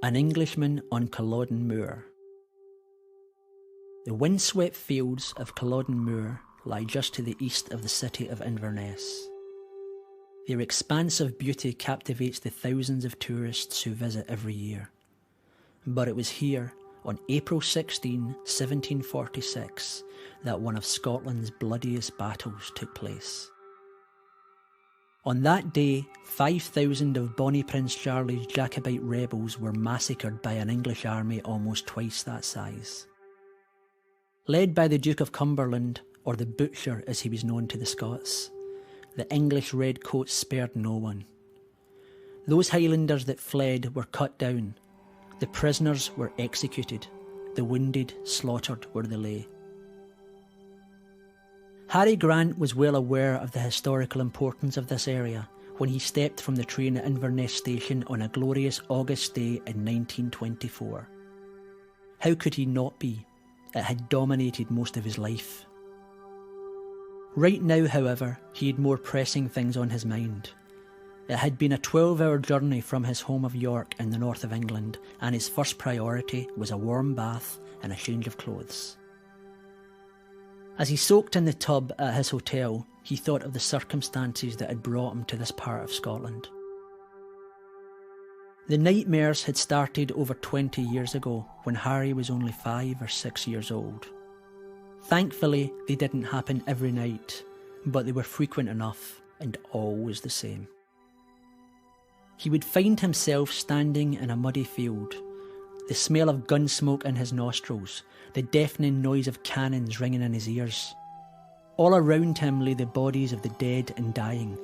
An Englishman on Culloden Moor. The windswept fields of Culloden Moor lie just to the east of the city of Inverness. Their expansive beauty captivates the thousands of tourists who visit every year. But it was here, on April 16, 1746, that one of Scotland's bloodiest battles took place. On that day, 5,000 of Bonnie Prince Charlie's Jacobite rebels were massacred by an English army almost twice that size. Led by the Duke of Cumberland, or the Butcher as he was known to the Scots, the English redcoats spared no one. Those Highlanders that fled were cut down, the prisoners were executed, the wounded slaughtered where they lay. Harry Grant was well aware of the historical importance of this area when he stepped from the train at Inverness Station on a glorious August day in 1924. How could he not be? It had dominated most of his life. Right now, however, he had more pressing things on his mind. It had been a 12-hour journey from his home of York in the north of England, and his first priority was a warm bath and a change of clothes. As he soaked in the tub at his hotel, he thought of the circumstances that had brought him to this part of Scotland. The nightmares had started over 20 years ago when Harry was only 5 or 6 years old. Thankfully, they didn't happen every night, but they were frequent enough and always the same. He would find himself standing in a muddy field, the smell of gun smoke in his nostrils, the deafening noise of cannons ringing in his ears. All around him lay the bodies of the dead and dying.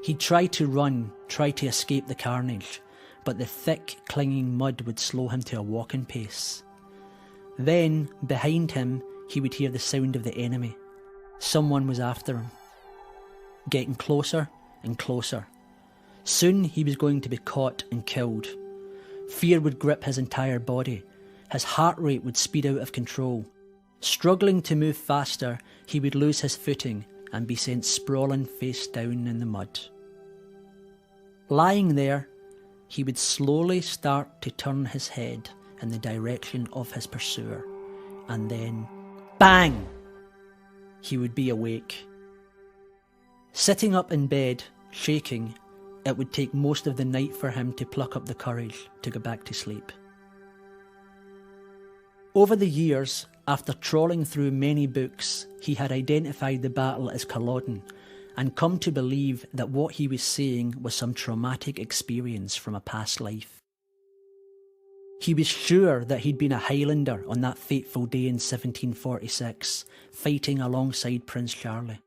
He'd try to run, try to escape the carnage, but the thick, clinging mud would slow him to a walking pace. Then, behind him, he would hear the sound of the enemy. Someone was after him. Getting closer and closer. Soon he was going to be caught and killed. Fear would grip his entire body. His heart rate would speed out of control. Struggling to move faster, he would lose his footing and be sent sprawling face down in the mud. Lying there, he would slowly start to turn his head in the direction of his pursuer, and then, bang! He would be awake. Sitting up in bed, shaking, it would take most of the night for him to pluck up the courage to go back to sleep. Over the years, after trawling through many books, he had identified the battle as Culloden and come to believe that what he was seeing was some traumatic experience from a past life. He was sure that he'd been a Highlander on that fateful day in 1746, fighting alongside Prince Charlie.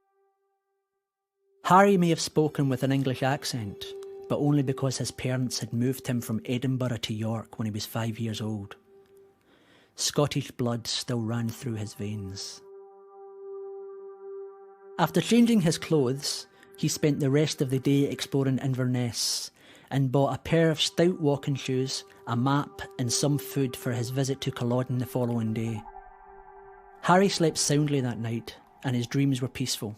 Harry may have spoken with an English accent, but only because his parents had moved him from Edinburgh to York when he was 5 years old. Scottish blood still ran through his veins. After changing his clothes, he spent the rest of the day exploring Inverness and bought a pair of stout walking shoes, a map and some food for his visit to Culloden the following day. Harry slept soundly that night and his dreams were peaceful.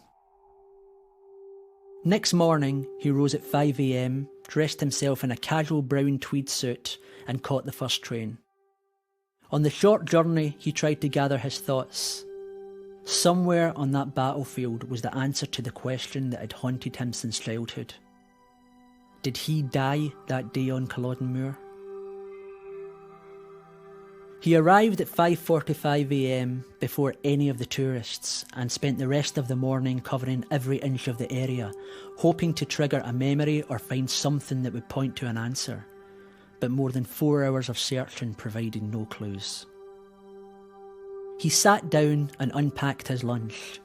Next morning, he rose at 5 a.m, dressed himself in a casual brown tweed suit and caught the first train. On the short journey, he tried to gather his thoughts. Somewhere on that battlefield was the answer to the question that had haunted him since childhood. Did he die that day on Culloden Moor? He arrived at 5:45 a.m. before any of the tourists and spent the rest of the morning covering every inch of the area, hoping to trigger a memory or find something that would point to an answer. But more than 4 hours of searching provided no clues. He sat down and unpacked his lunch.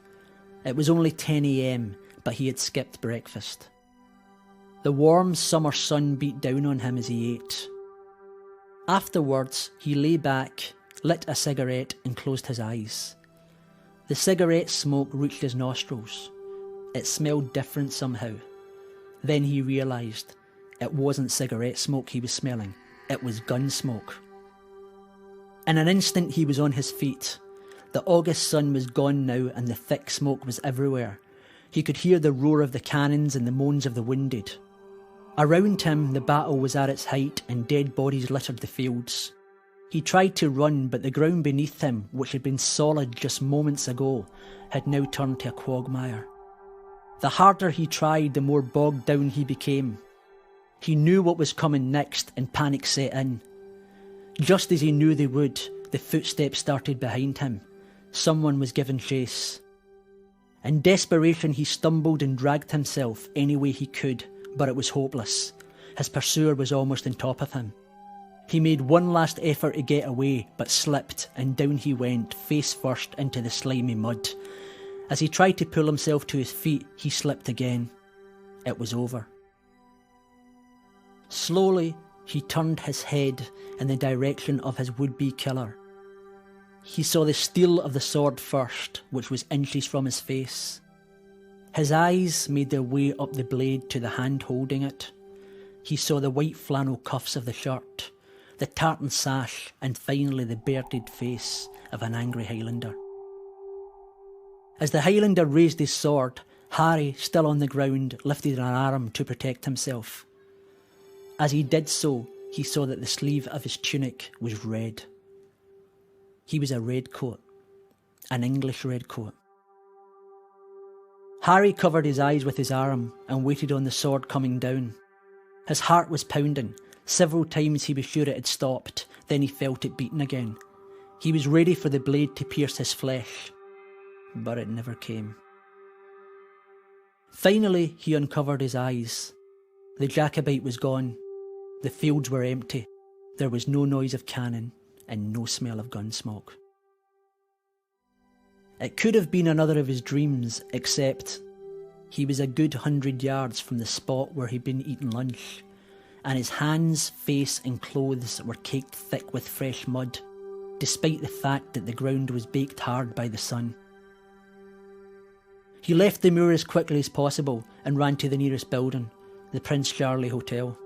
It was only 10 a.m, but he had skipped breakfast. The warm summer sun beat down on him as he ate. Afterwards, he lay back, lit a cigarette and closed his eyes. The cigarette smoke reached his nostrils. It smelled different somehow. Then he realised it wasn't cigarette smoke he was smelling, it was gun smoke. In an instant he was on his feet. The August sun was gone now and the thick smoke was everywhere. He could hear the roar of the cannons and the moans of the wounded. Around him, the battle was at its height and dead bodies littered the fields. He tried to run, but the ground beneath him, which had been solid just moments ago, had now turned to a quagmire. The harder he tried, the more bogged down he became. He knew what was coming next and panic set in. Just as he knew they would, the footsteps started behind him. Someone was giving chase. In desperation, he stumbled and dragged himself any way he could, but it was hopeless. His pursuer was almost on top of him. He made one last effort to get away, but slipped, and down he went, face first into the slimy mud. As he tried to pull himself to his feet, he slipped again. It was over. Slowly, he turned his head in the direction of his would-be killer. He saw the steel of the sword first, which was inches from his face. His eyes made their way up the blade to the hand holding it. He saw the white flannel cuffs of the shirt, the tartan sash, and finally the bearded face of an angry Highlander. As the Highlander raised his sword, Harry, still on the ground, lifted an arm to protect himself. As he did so, he saw that the sleeve of his tunic was red. He was a redcoat, an English redcoat. Harry covered his eyes with his arm and waited on the sword coming down. His heart was pounding. Several times he was sure it had stopped, then he felt it beating again. He was ready for the blade to pierce his flesh, but it never came. Finally, he uncovered his eyes. The Jacobite was gone. The fields were empty. There was no noise of cannon and no smell of gun smoke. It could have been another of his dreams, except he was a good 100 yards from the spot where he'd been eating lunch, and his hands, face and clothes were caked thick with fresh mud, despite the fact that the ground was baked hard by the sun. He left the moor as quickly as possible and ran to the nearest building, the Prince Charlie Hotel.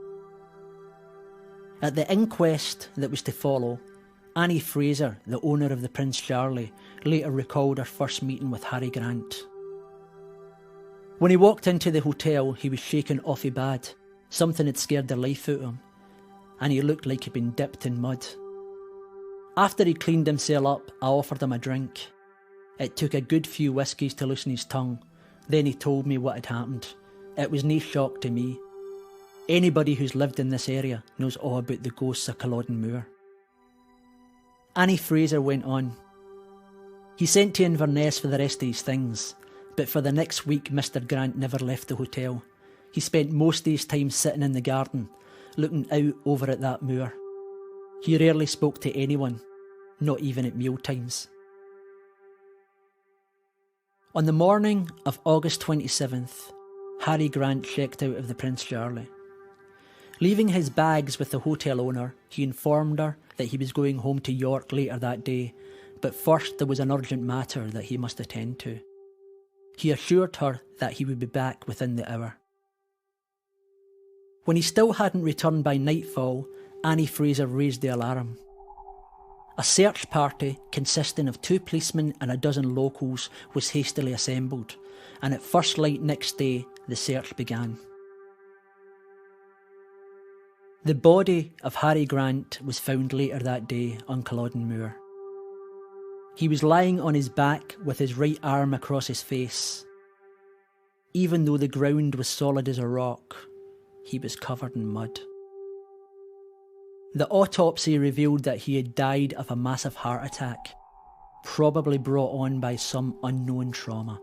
At the inquest that was to follow, Annie Fraser, the owner of the Prince Charlie, later recalled her first meeting with Harry Grant. When he walked into the hotel, he was shaking awfully bad. Something had scared the life out of him, and he looked like he'd been dipped in mud. After he cleaned himself up, I offered him a drink. It took a good few whiskies to loosen his tongue. Then he told me what had happened. It was no shock to me. Anybody who's lived in this area knows all about the ghosts of Culloden Moor. Annie Fraser went on. He sent to Inverness for the rest of his things, but for the next week Mr. Grant never left the hotel. He spent most of his time sitting in the garden, looking out over at that moor. He rarely spoke to anyone, not even at mealtimes. On the morning of August 27th, Harry Grant checked out of the Prince Charlie. Leaving his bags with the hotel owner, he informed her that he was going home to York later that day, but first there was an urgent matter that he must attend to. He assured her that he would be back within the hour. When he still hadn't returned by nightfall, Annie Fraser raised the alarm. A search party consisting of 2 policemen and a dozen locals was hastily assembled, and at first light next day the search began. The body of Harry Grant was found later that day on Culloden Moor. He was lying on his back with his right arm across his face. Even though the ground was solid as a rock, he was covered in mud. The autopsy revealed that he had died of a massive heart attack, probably brought on by some unknown trauma.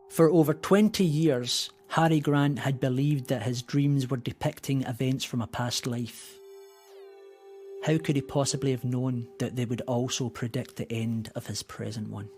For over 20 years, Harry Grant had believed that his dreams were depicting events from a past life. How could he possibly have known that they would also predict the end of his present one?